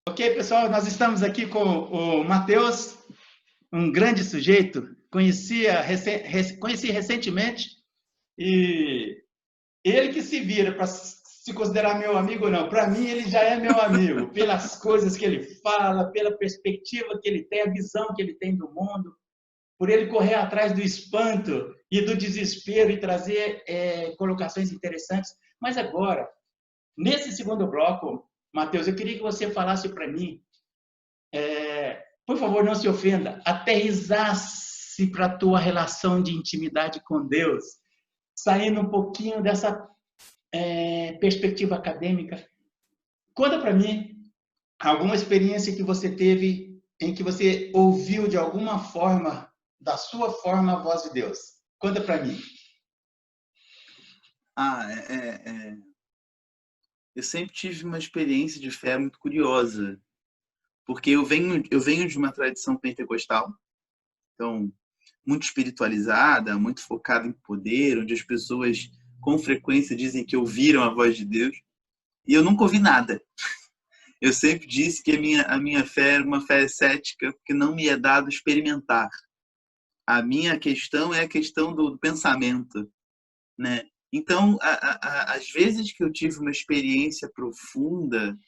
Ok, pessoal, nós estamos aqui com o Matheus, um grande sujeito. Conheci recentemente e ele que se vira para se considerar meu amigo ou não. Para mim, ele já é meu amigo, pelas coisas que ele fala, pela perspectiva que ele tem, a visão que ele tem do mundo, por ele correr atrás do espanto e do desespero e trazer colocações interessantes. Mas agora, nesse segundo bloco, Matheus, eu queria que você falasse para mim, por favor, não se ofenda, aterrissasse para a tua relação de intimidade com Deus, saindo um pouquinho dessa perspectiva acadêmica. Conta para mim alguma experiência que você teve em que você ouviu de alguma forma, da sua forma, a voz de Deus. Conta para mim. Eu sempre tive uma experiência de fé muito curiosa, porque eu venho de uma tradição pentecostal, então muito espiritualizada, muito focada em poder, onde as pessoas com frequência dizem que ouviram a voz de Deus, e eu nunca ouvi nada. Eu sempre disse que a minha fé era uma fé cética, porque não me é dado experimentar. A minha questão é a questão do pensamento, né? Então, às vezes que eu tive uma experiência profunda,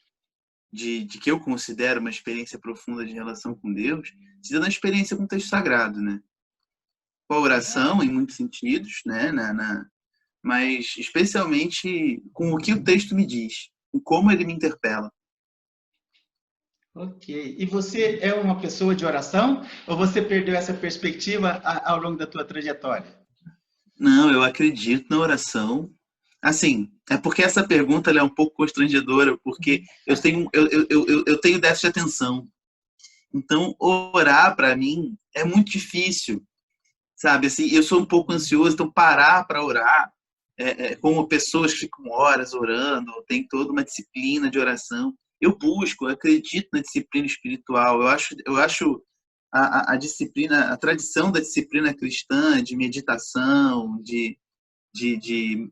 de que eu considero uma experiência profunda de relação com Deus, se dá na experiência com o texto sagrado, né? Com a oração, em muitos sentidos, né? Mas especialmente com o que o texto me diz, com como ele me interpela. Ok. E você é uma pessoa de oração ou você perdeu essa perspectiva ao longo da tua trajetória? Não, eu acredito na oração. Assim, é porque essa pergunta ela é um pouco constrangedora, porque eu tenho déficit de atenção. Então, orar para mim é muito difícil, sabe? Assim, eu sou um pouco ansioso, então parar para orar, como pessoas que ficam horas orando, tem toda uma disciplina de oração. Eu acredito na disciplina espiritual. Eu acho a disciplina, a tradição da disciplina cristã, de meditação, de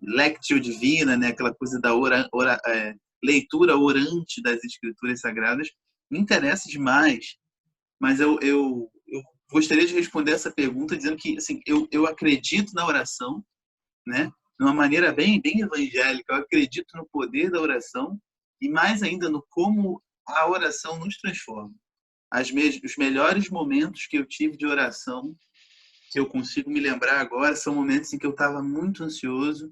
lectio divina, né? Aquela coisa da leitura orante das escrituras sagradas, me interessa demais. Mas eu gostaria de responder essa pergunta dizendo que assim, eu acredito na oração, né? De uma maneira bem evangélica. Eu acredito no poder da oração e mais ainda no como a oração nos transforma. Os melhores momentos que eu tive de oração, que eu consigo me lembrar agora, são momentos em que eu estava muito ansioso,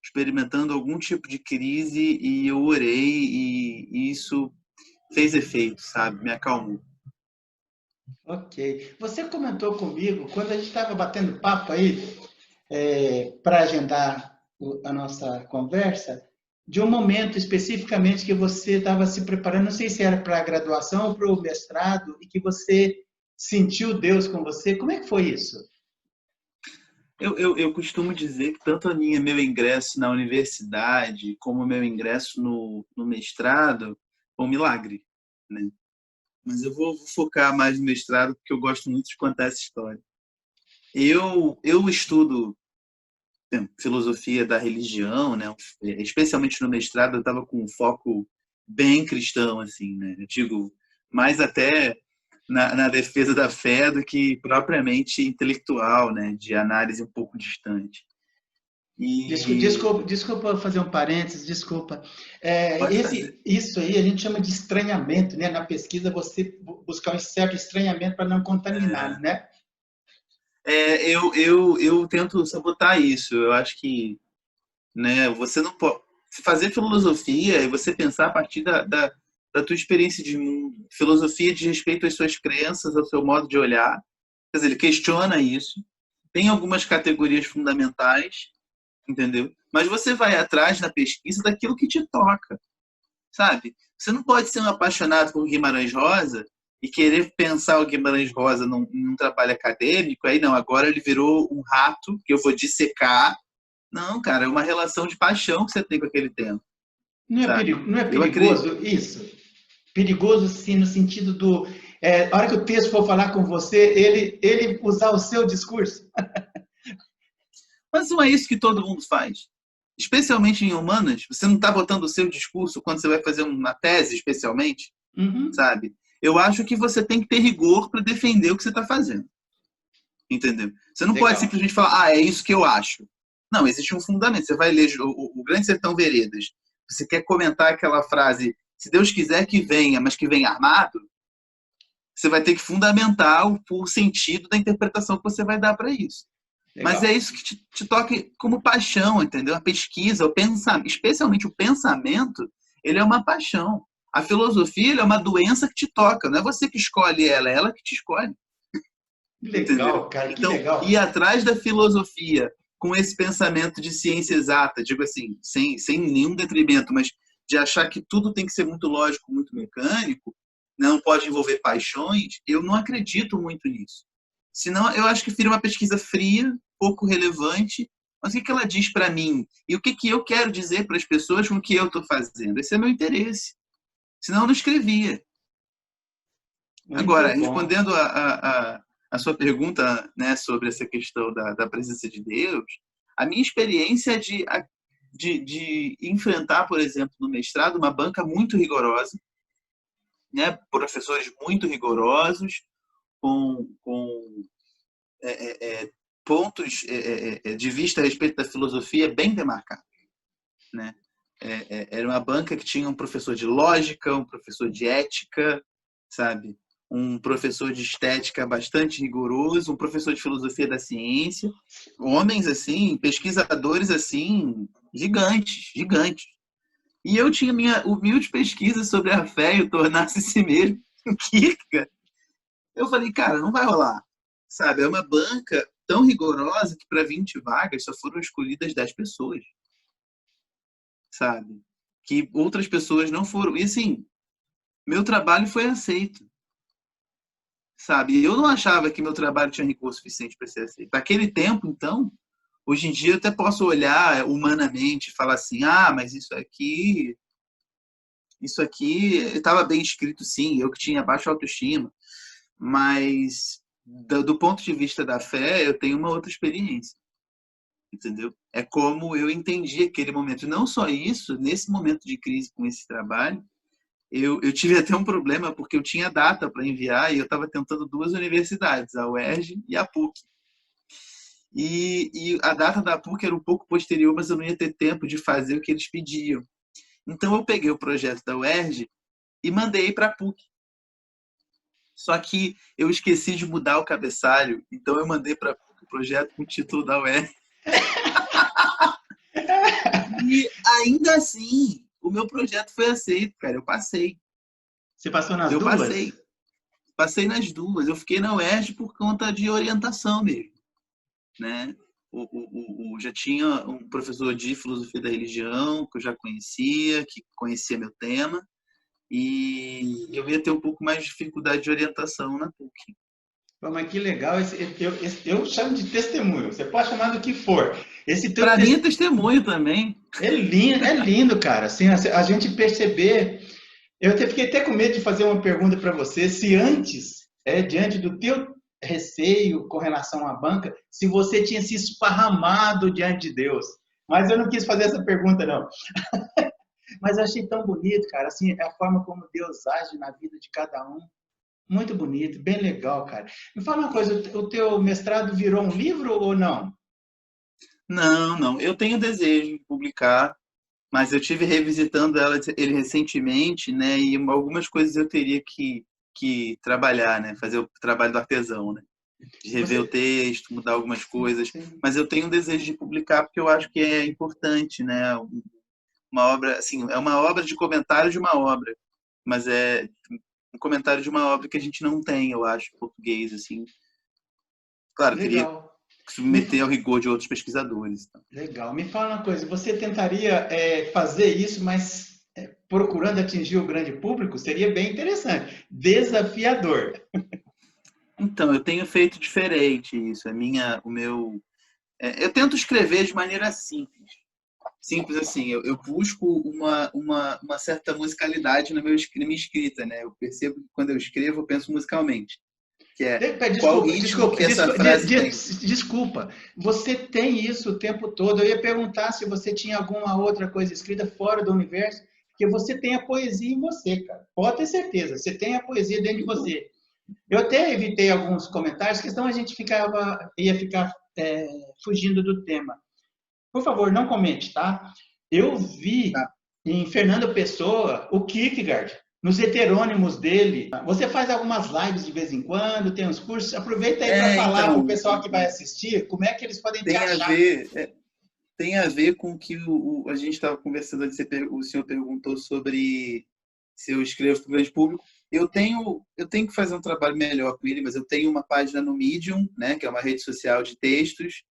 experimentando algum tipo de crise, e eu orei e isso fez efeito, sabe? Me acalmou. Ok. Você comentou comigo, quando a gente estava batendo papo aí, para agendar a nossa conversa, de um momento especificamente que você estava se preparando, não sei se era para a graduação ou para o mestrado, e que você sentiu Deus com você. Como é que foi isso? Eu costumo dizer que tanto meu ingresso na universidade como o meu ingresso no mestrado foi um milagre, né? Mas eu vou focar mais no mestrado porque eu gosto muito de contar essa história. Eu estudo filosofia da religião, né? Especialmente no mestrado eu estava com um foco bem cristão, assim, né? Eu digo, mais até na defesa da fé do que propriamente intelectual, né? De análise um pouco distante. Desculpa fazer um parênteses, desculpa. Pode fazer. Isso aí a gente chama de estranhamento, né? Na pesquisa, você buscar um certo estranhamento para não contaminar, né? Eu tento sabotar isso. Eu acho que, né, você não pode fazer filosofia e você pensar a partir da tua experiência de mundo. Filosofia diz respeito às suas crenças, ao seu modo de olhar. Quer dizer, ele questiona isso. Tem algumas categorias fundamentais, entendeu? Mas você vai atrás na pesquisa daquilo que te toca, sabe? Você não pode ser um apaixonado por Guimarães Rosa e querer pensar o Guimarães Rosa num trabalho acadêmico, aí não, agora ele virou um rato que eu vou dissecar. Não, cara, é uma relação de paixão que você tem com aquele tema, sabe? Não é Eu acredito. perigoso isso? Perigoso, sim, no sentido do... a hora que o texto for falar com você, ele usar o seu discurso. Mas não é isso que todo mundo faz. Especialmente em humanas, você não está botando o seu discurso quando você vai fazer uma tese, especialmente. Uhum. sabe? Eu acho que você tem que ter rigor para defender o que você está fazendo. Entendeu? Você não pode Legal. simplesmente falar, é isso que eu acho. Não, existe um fundamento. Você vai ler o Grande Sertão Veredas. Você quer comentar aquela frase, se Deus quiser que venha, mas que venha armado, você vai ter que fundamentar o sentido da interpretação que você vai dar para isso. Mas é Legal. isso que te toca como paixão, entendeu? A pesquisa, o pensamento, especialmente o pensamento, ele é uma paixão. A filosofia, ele é uma doença que te toca. Não é você que escolhe ela, é ela que te escolhe. Que Entendeu? legal, cara, que Então, ir legal. atrás da filosofia com esse pensamento de ciência exata, digo assim, sem nenhum detrimento, mas de achar que tudo tem que ser muito lógico, muito mecânico, não pode envolver paixões, eu não acredito muito nisso. Senão, eu acho que vira uma pesquisa fria, pouco relevante, mas o que ela diz para mim? E o que eu quero dizer para as pessoas com o que eu estou fazendo? Esse é meu interesse. Senão, eu não escrevia. Agora, Muito bom. respondendo a sua pergunta, né, sobre essa questão da presença de Deus, a minha experiência é de enfrentar, por exemplo, no mestrado, uma banca muito rigorosa, né, professores muito rigorosos, com pontos de vista a respeito da filosofia bem demarcados, né? Era uma banca que tinha um professor de lógica, um professor de ética, sabe? Um professor de estética bastante rigoroso, um professor de filosofia da ciência, homens assim, pesquisadores assim, gigantes, gigantes. E eu tinha minha humilde pesquisa sobre a fé e o tornar-se si mesmo, Kierkegaard. Eu falei, cara, não vai rolar, sabe? É uma banca tão rigorosa que para 20 vagas só foram escolhidas 10 pessoas, sabe? Que outras pessoas não foram. E assim, meu trabalho foi aceito, sabe? Eu não achava que meu trabalho tinha rigor suficiente para ser aceito. Naquele tempo, então, hoje em dia eu até posso olhar humanamente e falar assim, ah, mas isso aqui estava bem escrito, sim, eu que tinha baixa autoestima, mas do ponto de vista da fé, eu tenho uma outra experiência, entendeu? É como eu entendi aquele momento. Não só isso, nesse momento de crise com esse trabalho, eu tive até um problema, porque eu tinha data para enviar e eu estava tentando duas universidades, a UERJ e a PUC. E a data da PUC era um pouco posterior, mas eu não ia ter tempo de fazer o que eles pediam. Então eu peguei o projeto da UERJ e mandei para a PUC. Só que eu esqueci de mudar o cabeçalho, então eu mandei para a PUC o projeto com o título da UERJ. E ainda assim, o meu projeto foi aceito, cara. Eu passei. Você passou nas Eu duas? passei. Passei nas duas. Eu fiquei na UERJ por conta de orientação mesmo, né? Já tinha um professor de filosofia da religião que eu já conhecia, que conhecia meu tema, e eu ia ter um pouco mais de dificuldade de orientação na PUC. Pô, mas que legal. Eu chamo de testemunho. Você pode chamar do que for. Esse teu Para mim é testemunho também. é lindo, cara. Assim, a gente perceber. Fiquei até com medo de fazer uma pergunta para você, se antes, diante do teu receio com relação à banca, se você tinha se esparramado diante de Deus. Mas eu não quis fazer essa pergunta, não. Mas eu achei tão bonito, cara, assim, a forma como Deus age na vida de cada um. Muito bonito, bem legal, cara. Me fala uma coisa, o teu mestrado virou um livro ou não? Não, não. Eu tenho desejo de publicar, mas eu tive revisitando ele recentemente, né? E algumas coisas eu teria que trabalhar, né? Fazer o trabalho do artesão, né? De rever o Você, texto, mudar algumas coisas. sim. Mas eu tenho um desejo de publicar porque eu acho que é importante, né? Uma obra, assim, é uma obra de comentário de uma obra, mas é um comentário de uma obra que a gente não tem, eu acho, em português, assim. Claro, teria Legal. que Me, submeter ao rigor de outros pesquisadores. legal. Me fala uma coisa, você tentaria fazer isso, mas procurando atingir o grande público? Seria bem interessante. Desafiador. Então, eu tenho feito diferente isso. Eu tento escrever de maneira simples. Simples assim, eu busco uma certa musicalidade na minha escrita, né? Eu percebo que quando eu escrevo, eu penso musicalmente, que é qual Desculpa, ritmo desculpa, que essa desculpa, frase tem. desculpa. Você tem isso o tempo todo. Eu ia perguntar se você tinha alguma outra coisa escrita fora do universo. Porque você tem a poesia em você, cara. Pode ter certeza, você tem a poesia dentro de você. Eu até evitei alguns comentários, que senão a gente ia ficar fugindo do tema. Por favor, não comente, tá? Eu vi Tá. em Fernando Pessoa o Kierkegaard, nos heterônimos dele. Você faz algumas lives de vez em quando, tem uns cursos. Aproveita aí para falar para o Então, pessoal que vai assistir como é que eles podem te tem a achar. ver, tem a ver com que a gente estava conversando, o senhor perguntou sobre se eu escrevo para o grande público. Eu tenho que fazer um trabalho melhor com ele, mas eu tenho uma página no Medium, né, que é uma rede social de textos,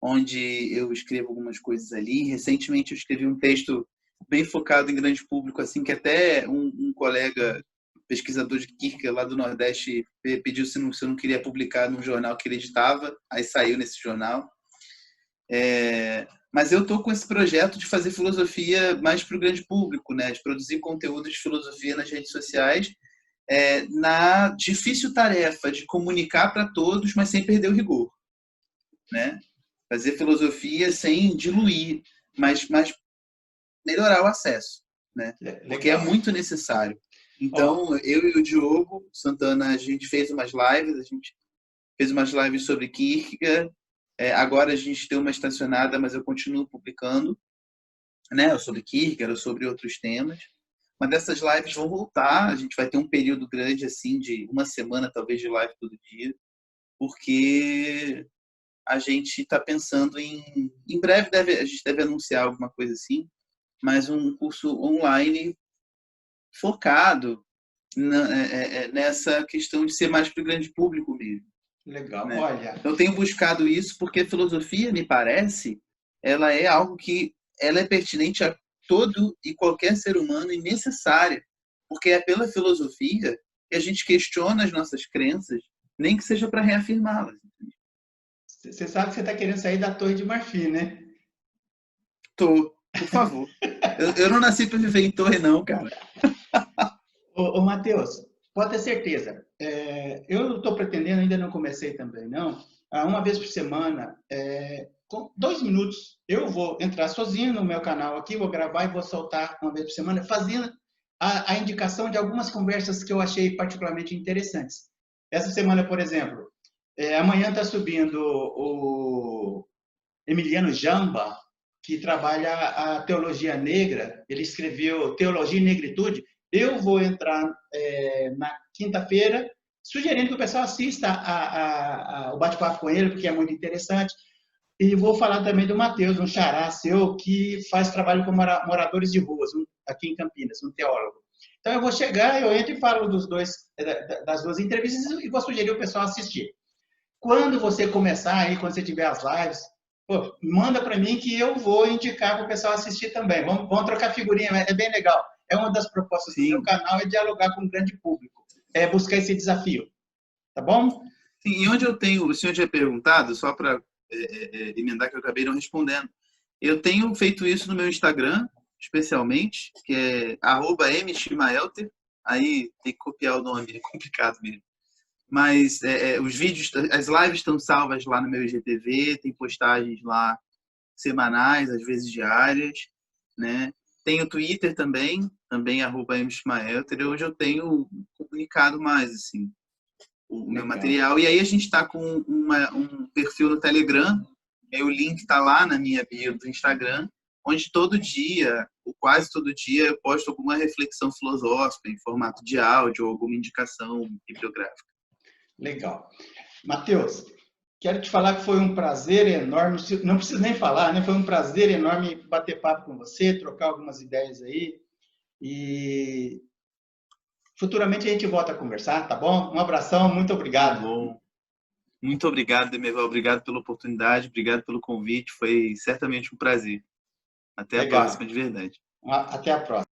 onde eu escrevo algumas coisas ali. Recentemente eu escrevi um texto bem focado em grande público, assim, que até um colega pesquisador de Kierkegaard lá do Nordeste pediu se eu não queria publicar num jornal que ele editava, aí saiu nesse jornal. Mas eu estou com esse projeto de fazer filosofia mais para o grande público, né? De produzir conteúdo de filosofia nas redes sociais, na difícil tarefa de comunicar para todos, mas sem perder o rigor, né? Fazer filosofia sem diluir, mas melhorar o acesso, né? Porque é muito necessário. Então, eu e o Diogo Santana, a gente fez umas lives sobre Kierkegaard. Agora a gente tem uma estacionada, mas eu continuo publicando, né? Sobre Kierkegaard, sobre outros temas. Mas dessas lives vão voltar. A gente vai ter um período grande, assim, de uma semana, talvez, de live todo dia, porque a gente está pensando em breve, a gente deve anunciar alguma coisa assim, mas um curso online focado nessa questão de ser mais para o grande público mesmo. Legal, Né? olha. Eu tenho buscado isso porque a filosofia, me parece, ela é algo que ela é pertinente a todo e qualquer ser humano e necessária, porque é pela filosofia que a gente questiona as nossas crenças, nem que seja para reafirmá-las. Você sabe que você está querendo sair da Torre de Marfim, né? Tô, por favor. Eu não nasci para viver em torre, não, cara. Ô, Matheus, pode ter certeza. Eu estou pretendendo, ainda não comecei também, não. Uma vez por semana, com 2 minutos, eu vou entrar sozinho no meu canal aqui, vou gravar e vou soltar uma vez por semana, fazendo a indicação de algumas conversas que eu achei particularmente interessantes. Essa semana, por exemplo, amanhã está subindo o Emiliano Jamba, que trabalha a teologia negra. Ele escreveu Teologia e Negritude. Eu vou entrar na quinta-feira, sugerindo que o pessoal assista o bate-papo com ele, porque é muito interessante. E vou falar também do Matheus, um xará seu, que faz trabalho com moradores de ruas, aqui em Campinas, um teólogo. Então, eu vou chegar, eu entro e falo das duas entrevistas e vou sugerir o pessoal assistir. Quando você começar aí, quando você tiver as lives, pô, manda para mim que eu vou indicar para o pessoal assistir também. Vamos trocar figurinha, é bem legal. É uma das propostas do meu canal, é dialogar com o grande público, buscar esse desafio. Tá bom? Sim, e onde eu tenho, o senhor tinha perguntado, só para emendar que eu acabei não respondendo. Eu tenho feito isso no meu Instagram, especialmente, que é @mchimaelter. Aí tem que copiar o nome, é complicado mesmo. Mas os vídeos, as lives estão salvas lá no meu IGTV, tem postagens lá semanais, às vezes diárias, né? Tem o Twitter também @mchimaelter, onde eu tenho comunicado mais, assim, o meu material. E aí a gente está com um perfil no Telegram, o link está lá na minha bio do Instagram, onde todo dia, ou quase todo dia, eu posto alguma reflexão filosófica em formato de áudio ou alguma indicação bibliográfica. Legal. Matheus, quero te falar que foi um prazer enorme, não preciso nem falar, né? Foi um prazer enorme bater papo com você, trocar algumas ideias aí. E futuramente a gente volta a conversar, tá bom? Um abração, muito obrigado. Tá bom. Muito obrigado, Demerval. Obrigado pela oportunidade, obrigado pelo convite. Foi certamente um prazer. Até a próxima, de verdade. Até a próxima.